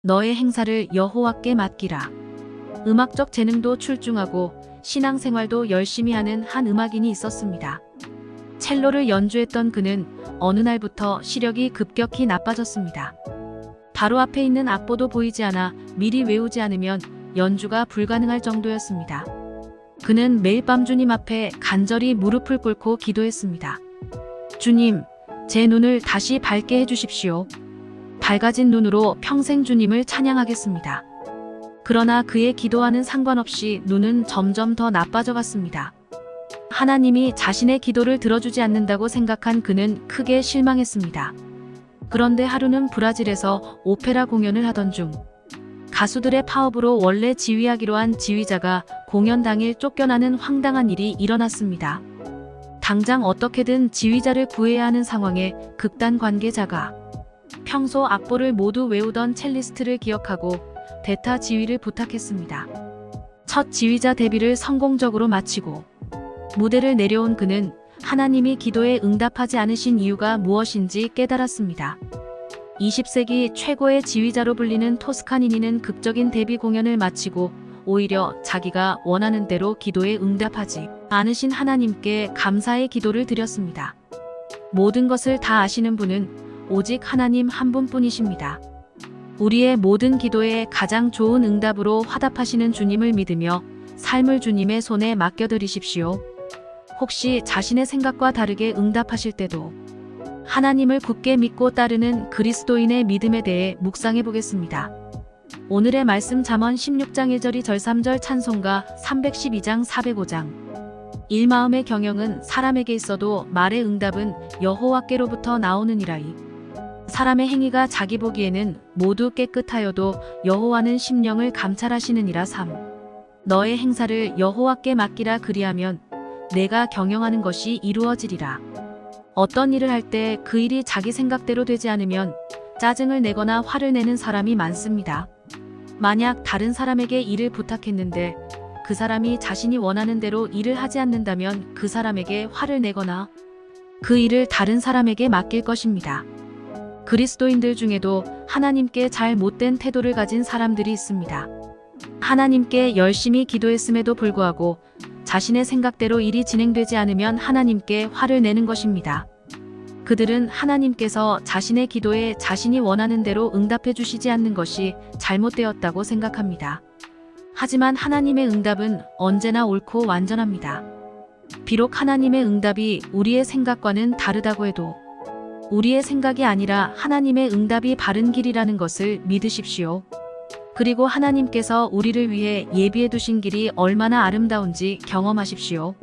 너의 행사를 여호와께 맡기라. 음악적 재능도 출중하고 신앙생활도 열심히 하는 한 음악인이 있었습니다. 첼로를 연주했던 그는 어느 날부터 시력이 급격히 나빠졌습니다. 바로 앞에 있는 악보도 보이지 않아 미리 외우지 않으면 연주가 불가능할 정도였습니다. 그는 매일 밤 주님 앞에 간절히 무릎을 꿇고 기도했습니다. 주님, 제 눈을 다시 밝게 해주십시오. 밝아진 눈으로 평생 주님을 찬양하겠습니다. 그러나 그의 기도와는 상관없이 눈은 점점 더 나빠져 갔습니다. 하나님이 자신의 기도를 들어주지 않는다고 생각한 그는 크게 실망했습니다. 그런데 하루는 브라질에서 오페라 공연을 하던 중 가수들의 파업으로 원래 지휘하기로 한 지휘자가 공연 당일 쫓겨나는 황당한 일이 일어났습니다. 당장 어떻게든 지휘자를 구해야 하는 상황에 극단 관계자가 평소 악보를 모두 외우던 첼리스트를 기억하고 대타 지휘를 부탁했습니다. 첫 지휘자 데뷔를 성공적으로 마치고 무대를 내려온 그는 하나님이 기도에 응답하지 않으신 이유가 무엇인지 깨달았습니다. 20세기 최고의 지휘자로 불리는 토스카니니는 극적인 데뷔 공연을 마치고 오히려 자기가 원하는 대로 기도에 응답하지 않으신 하나님께 감사의 기도를 드렸습니다. 모든 것을 다 아시는 분은 오직 하나님 한 분뿐이십니다. 우리의 모든 기도에 가장 좋은 응답으로 화답하시는 주님을 믿으며 삶을 주님의 손에 맡겨드리십시오. 혹시 자신의 생각과 다르게 응답하실 때도 하나님을 굳게 믿고 따르는 그리스도인의 믿음에 대해 묵상해 보겠습니다. 오늘의 말씀 잠언 16장 1절 2절 3절 찬송가 312장 405장 일마음의 경영은 사람에게 있어도 말의 응답은 여호와께로부터 나오느니라이. 사람의 행위가 자기 보기에는 모두 깨끗하여도 여호와는 심령을 감찰하시느니라. 3. 너의 행사를 여호와께 맡기라. 그리하면 내가 경영하는 것이 이루어지리라. 어떤 일을 할 때 그 일이 자기 생각대로 되지 않으면 짜증을 내거나 화를 내는 사람이 많습니다. 만약 다른 사람에게 일을 부탁했는데 그 사람이 자신이 원하는 대로 일을 하지 않는다면 그 사람에게 화를 내거나 그 일을 다른 사람에게 맡길 것입니다. 그리스도인들 중에도 하나님께 잘 못된 태도를 가진 사람들이 있습니다. 하나님께 열심히 기도했음에도 불구하고 자신의 생각대로 일이 진행되지 않으면 하나님께 화를 내는 것입니다. 그들은 하나님께서 자신의 기도에 자신이 원하는 대로 응답해 주시지 않는 것이 잘못되었다고 생각합니다. 하지만 하나님의 응답은 언제나 옳고 완전합니다. 비록 하나님의 응답이 우리의 생각과는 다르다고 해도 우리의 생각이 아니라 하나님의 응답이 바른 길이라는 것을 믿으십시오. 그리고 하나님께서 우리를 위해 예비해 두신 길이 얼마나 아름다운지 경험하십시오.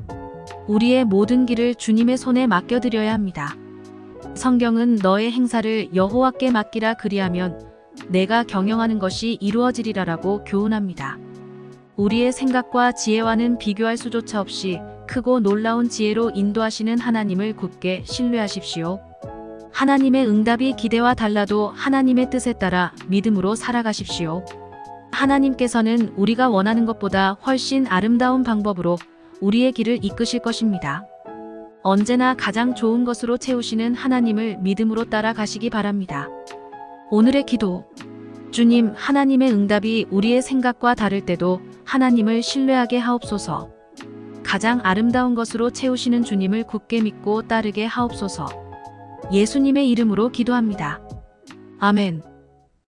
우리의 모든 길을 주님의 손에 맡겨드려야 합니다. 성경은 너의 행사를 여호와께 맡기라. 그리하면 내가 경영하는 것이 이루어지리라라고 교훈합니다. 우리의 생각과 지혜와는 비교할 수조차 없이 크고 놀라운 지혜로 인도하시는 하나님을 굳게 신뢰하십시오. 하나님의 응답이 기대와 달라도 하나님의 뜻에 따라 믿음으로 살아가십시오. 하나님께서는 우리가 원하는 것보다 훨씬 아름다운 방법으로 우리의 길을 이끄실 것입니다. 언제나 가장 좋은 것으로 채우시는 하나님을 믿음으로 따라가시기 바랍니다. 오늘의 기도. 주님, 하나님의 응답이 우리의 생각과 다를 때도 하나님을 신뢰하게 하옵소서. 가장 아름다운 것으로 채우시는 주님을 굳게 믿고 따르게 하옵소서. 예수님의 이름으로 기도합니다. 아멘.